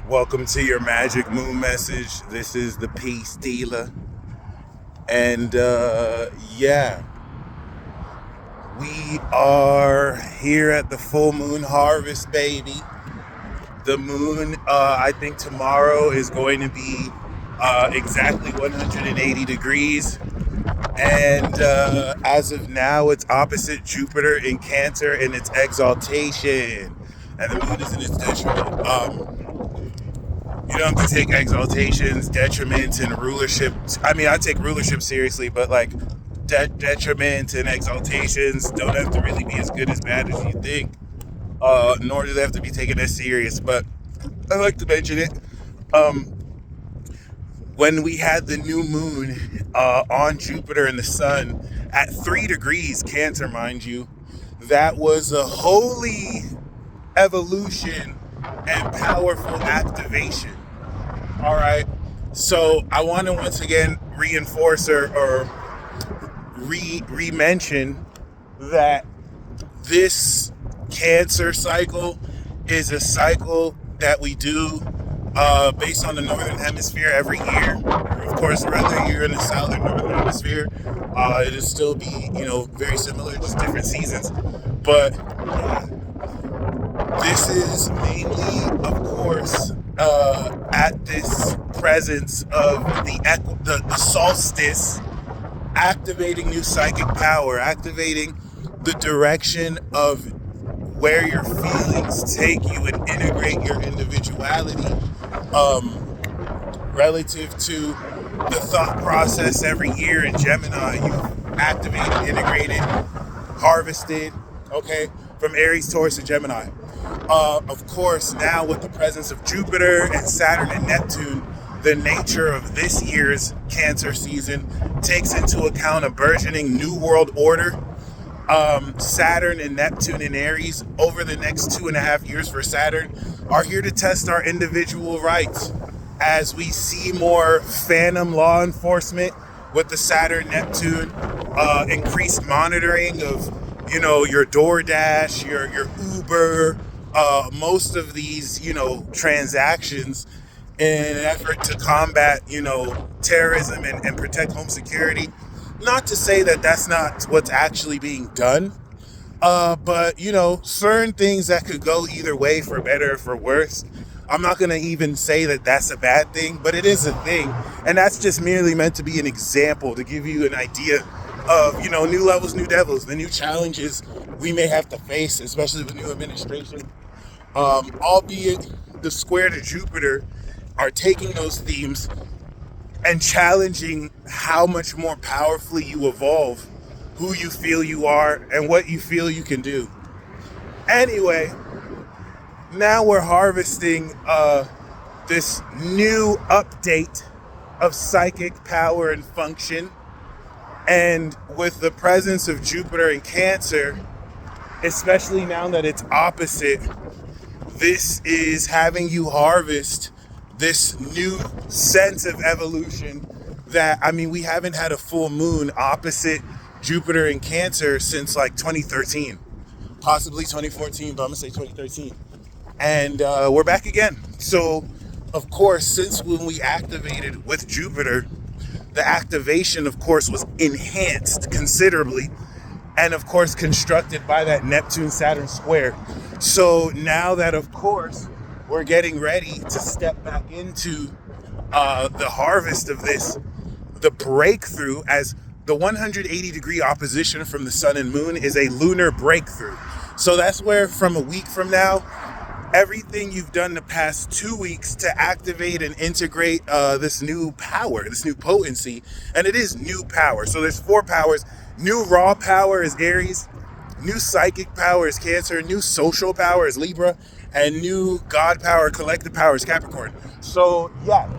Welcome to your Magic Moon message. This is the Peace Dealer. And yeah, we are here at the full moon harvest, baby. The moon, I think tomorrow is going to be exactly 180 degrees. And as of now, it's opposite Jupiter in Cancer in its exaltation. And the moon is in its detriment. You don't have to take exaltations, detriments, and rulership. I mean, I take rulership seriously, but like detriments and exaltations don't have to really be as good as bad as you think. Nor do they have to be taken as serious. But I like to mention it. When we had the new moon on Jupiter and the sun at 3 degrees Cancer, mind you, that was a holy evolution and powerful activation. All right. So I want to once again reinforce or re-mention that this Cancer cycle is a cycle that we do based on the Northern Hemisphere every year. Of course, whether you're in the Southern Northern Hemisphere, it'll still be, very similar, just different seasons. But this is mainly, of course, at this presence of the solstice, activating new psychic power, activating the direction of where your feelings take you and integrate your individuality relative to the thought process every year in Gemini. You've activated, integrated, harvested, okay, from Aries, Taurus, and Gemini. Of course, now with the presence of Jupiter and Saturn and Neptune, the nature of this year's Cancer season takes into account a burgeoning new world order. Saturn and Neptune in Aries over the next 2.5 years for Saturn are here to test our individual rights as we see more phantom law enforcement with the Saturn Neptune, increased monitoring of your DoorDash, your Uber, most of these transactions in an effort to combat terrorism and protect home security. Not to say that that's not what's actually being done, but certain things that could go either way, for better or for worse. I'm not going to even say that that's a bad thing, but it is a thing. And that's just merely meant to be an example to give you an idea of, new levels, new devils, the new challenges we may have to face, especially with new administration. Albeit the square to Jupiter are taking those themes and challenging how much more powerfully you evolve, who you feel you are, and what you feel you can do. Anyway, now we're harvesting this new update of psychic power and function. And with the presence of Jupiter in Cancer, especially now that it's opposite, this is having you harvest this new sense of evolution that, we haven't had a full moon opposite Jupiter in Cancer since like 2013, possibly 2014, but I'm gonna say 2013. And we're back again. So, of course, since when we activated with Jupiter, the activation, of course, was enhanced considerably, and of course constructed by that Neptune-Saturn square. So now that, of course, we're getting ready to step back into the harvest of this, the breakthrough, as the 180-degree opposition from the sun and moon is a lunar breakthrough. So that's where, from a week from now, everything you've done the past 2 weeks to activate and integrate this new power, this new potency, and it is new power. So there's 4 powers. New raw power is Aries, new psychic power is Cancer, new social power is Libra, and new God power, collective power is Capricorn. So yeah,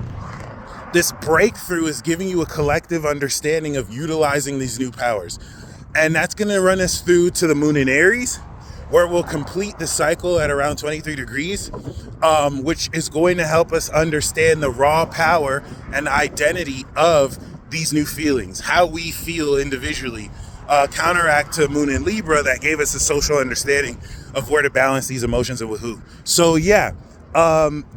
this breakthrough is giving you a collective understanding of utilizing these new powers. And that's going to run us through to the moon in Aries, where we'll complete the cycle at around 23 degrees, which is going to help us understand the raw power and identity of these new feelings, how we feel individually, counteract to moon in Libra that gave us a social understanding of where to balance these emotions and with who. So yeah,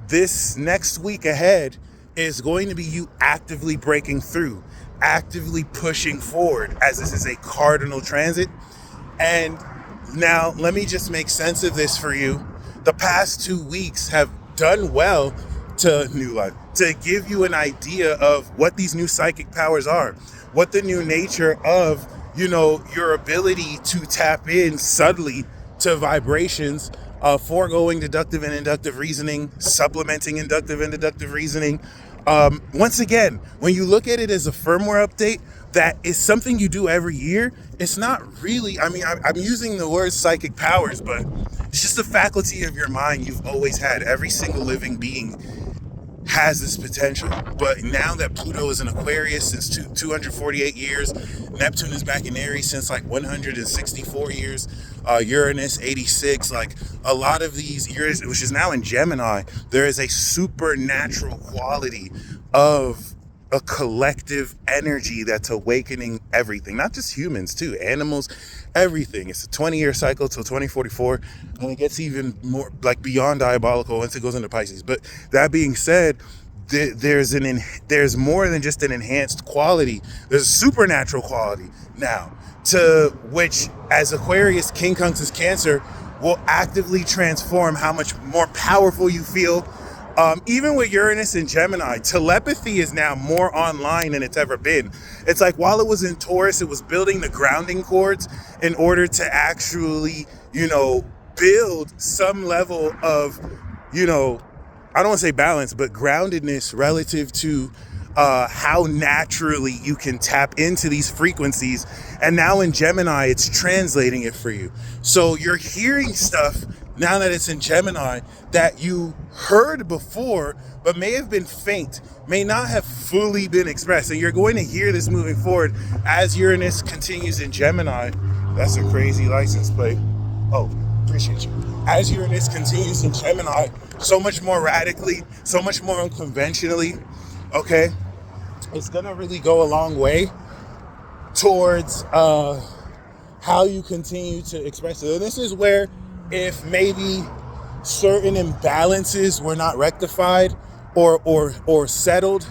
This next week ahead is going to be you actively breaking through, actively pushing forward, as this is a cardinal transit. And now let me just make sense of this for you. The past 2 weeks have done well to new life, to give you an idea of what these new psychic powers are, what the new nature of, your ability to tap in subtly to vibrations, foregoing deductive and inductive reasoning, supplementing inductive and deductive reasoning. Once again, when you look at it as a firmware update, that is something you do every year. It's not really, I'm using the word psychic powers, but it's just a faculty of your mind you've always had. Every single living being has this potential. But now that Pluto is in Aquarius since 248 years, Neptune is back in Aries since like 164 years, Uranus 86, like a lot of these years, which is now in Gemini, there is a supernatural quality of a collective energy that's awakening everything, not just humans too, animals, everything. It's a 20-year cycle till 2044, and it gets even more like beyond diabolical once it goes into Pisces. But that being said, there's more than just an enhanced quality. There's a supernatural quality now, to which, as Aquarius quincunxes Cancer, will actively transform how much more powerful you feel. Even with Uranus and Gemini, telepathy is now more online than it's ever been. It's like while it was in Taurus, it was building the grounding cords in order to actually, build some level of, I don't want to say balance, but groundedness relative to how naturally you can tap into these frequencies. And now in Gemini, it's translating it for you. So you're hearing stuff now that it's in Gemini that you heard before, but may have been faint, may not have fully been expressed. And you're going to hear this moving forward as Uranus continues in Gemini. That's a crazy license plate. Oh, appreciate you. As Uranus continues in Gemini, so much more radically, so much more unconventionally, okay? It's gonna really go a long way towards how you continue to express it. And this is where, if maybe certain imbalances were not rectified or settled,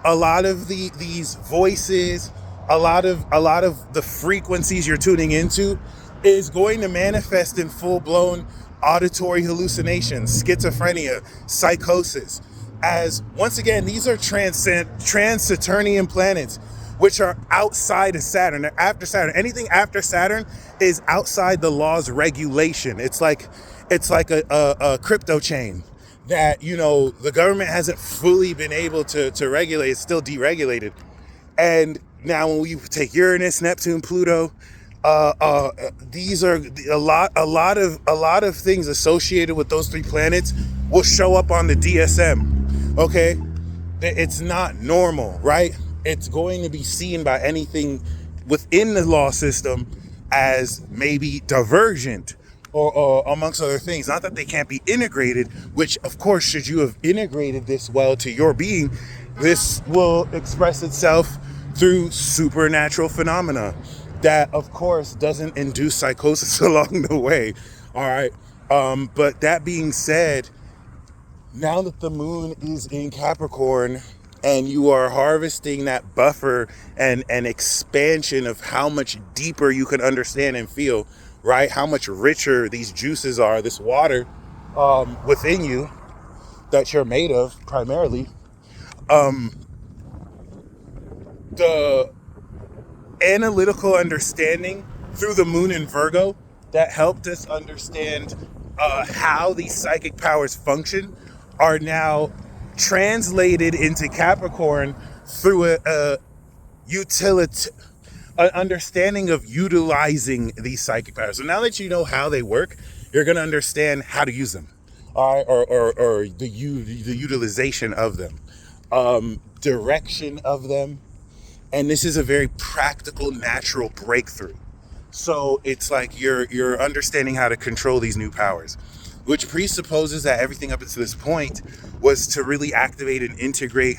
a lot of these voices, a lot of the frequencies you're tuning into is going to manifest in full-blown auditory hallucinations, schizophrenia, psychosis. As once again, these are trans-Saturnian planets, which are outside of Saturn. They're after Saturn. Anything after Saturn is outside the law's regulation. It's like a crypto chain that, the government hasn't fully been able to regulate. It's still deregulated. And now when we take Uranus, Neptune, Pluto, these are a lot of things associated with those three planets will show up on the DSM. Okay, it's not normal, right? It's going to be seen by anything within the law system as maybe divergent or amongst other things. Not that they can't be integrated, which of course, should you have integrated this well to your being, this will express itself through supernatural phenomena that of course doesn't induce psychosis along the way. All right. But that being said, now that the moon is in Capricorn and you are harvesting that buffer and expansion of how much deeper you can understand and feel, right? How much richer these juices are, this water within you that you're made of primarily. The analytical understanding through the moon in Virgo that helped us understand how these psychic powers function are now translated into Capricorn through an understanding of utilizing these psychic powers. So now that you know how they work, you're going to understand how to use them, all right, or the utilization of them, direction of them. And this is a very practical, natural breakthrough. So it's like you're understanding how to control these new powers, which presupposes that everything up until this point was to really activate and integrate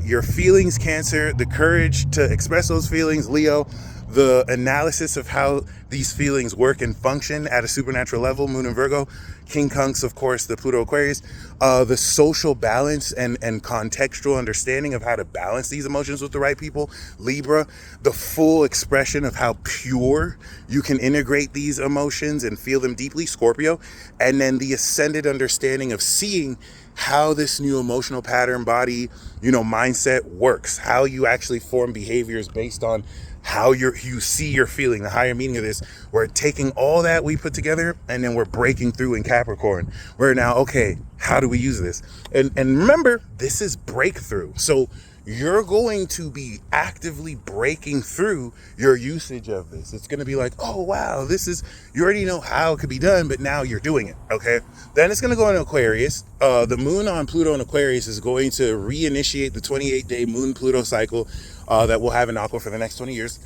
your feelings, Cancer, the courage to express those feelings, Leo, the analysis of how these feelings work and function at a supernatural level, Moon in Virgo, King Kunks, of course, the Pluto Aquarius, the social balance and contextual understanding of how to balance these emotions with the right people, Libra, the full expression of how pure you can integrate these emotions and feel them deeply, Scorpio, and then the ascended understanding of seeing how this new emotional pattern, body, mindset works, how you actually form behaviors based on how you see you're feeling, the higher meaning of this. We're taking all that we put together and then we're breaking through in Capricorn. We're now, okay, how do we use this? And remember, this is breakthrough. So you're going to be actively breaking through your usage of this. It's going to be like, oh, wow, you already know how it could be done, but now you're doing it, okay? Then it's going to go into Aquarius. The moon on Pluto in Aquarius is going to reinitiate the 28-day moon-Pluto cycle that we'll have in Aqua for the next 20 years.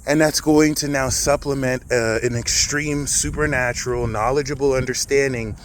And that's going to now supplement an extreme, supernatural, knowledgeable understanding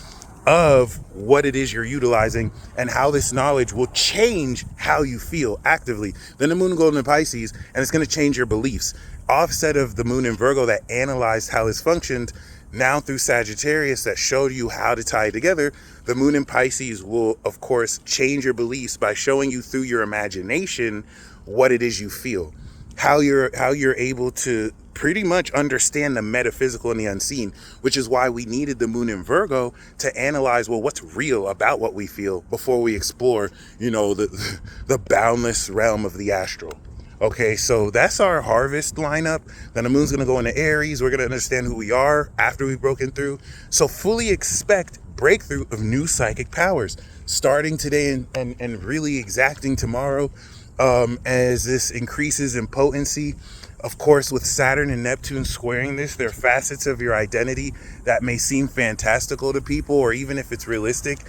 of what it is you're utilizing and how this knowledge will change how you feel actively. Then the moon will go into Pisces and it's going to change your beliefs. Offset of the moon in Virgo that analyzed how this functioned, now through Sagittarius that showed you how to tie it together, the moon in Pisces will, of course, change your beliefs by showing you through your imagination what it is you feel, how you're able to pretty much understand the metaphysical and the unseen, which is why we needed the moon in Virgo to analyze, well, what's real about what we feel before we explore, the boundless realm of the astral. Okay, so that's our harvest lineup. Then the moon's going to go into Aries. We're going to understand who we are after we've broken through. So fully expect breakthrough of new psychic powers starting today and really exacting tomorrow as this increases in potency. Of course, with Saturn and Neptune squaring this, there are facets of your identity that may seem fantastical to people, or even if it's realistic,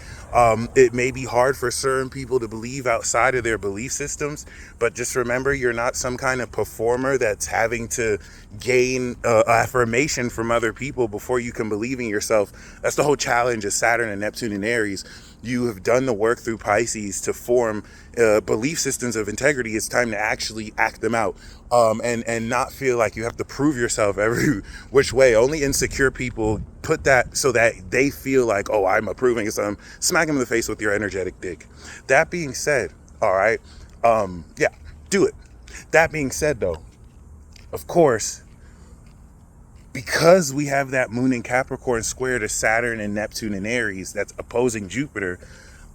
it may be hard for certain people to believe outside of their belief systems. But just remember, you're not some kind of performer that's having to gain affirmation from other people before you can believe in yourself. That's the whole challenge of Saturn and Neptune in Aries. You have done the work through Pisces to form belief systems of integrity. It's time to actually act them out, and not feel like you have to prove yourself every which way. Only insecure people put that so that they feel like, oh, I'm approving of something. Smack them in the face with your energetic dick. That being said, all right, yeah, do it. That being said, though, of course, because we have that moon in Capricorn square to Saturn and Neptune in Aries that's opposing Jupiter,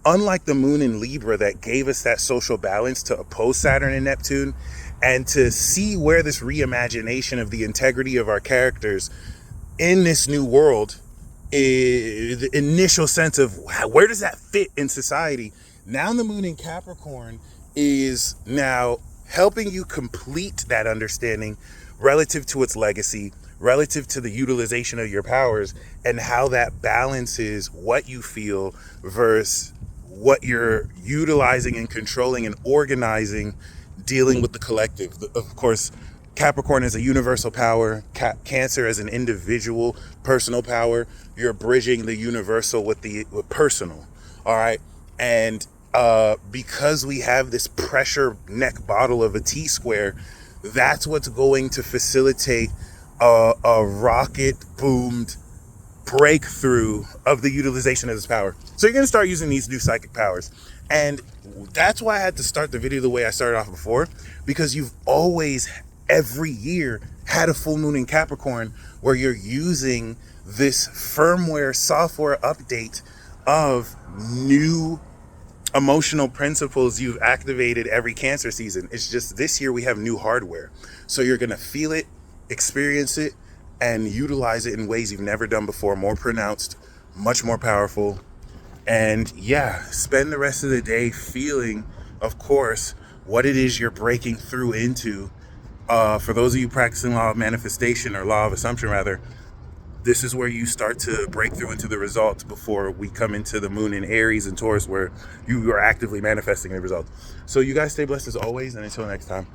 unlike the moon in Libra that gave us that social balance to oppose Saturn and Neptune and to see where this reimagination of the integrity of our characters in this new world, the initial sense of where does that fit in society. Now the moon in Capricorn is now helping you complete that understanding relative to its legacy, relative to the utilization of your powers, and how that balances what you feel versus what you're utilizing and controlling and organizing, dealing with the collective. Of course, Capricorn is a universal power. Cancer as an individual, personal power. You're bridging the universal with personal. All right. And because we have this pressure neck bottle of a T-square, that's what's going to facilitate a rocket boomed breakthrough of the utilization of this power. So you're going to start using these new psychic powers. And that's why I had to start the video the way I started off before, because you've always, every year, had a full moon in Capricorn where you're using this firmware software update of new emotional principles you've activated every Cancer season. It's just this year we have new hardware. So you're going to feel it, experience it, and utilize it in ways you've never done before, more pronounced, much more powerful. And yeah, spend the rest of the day feeling, of course, what it is you're breaking through into. For those of you practicing law of manifestation, or law of assumption rather, this is where you start to break through into the results before we come into the moon in Aries and Taurus, where you are actively manifesting the results. So you guys stay blessed as always, and until next time.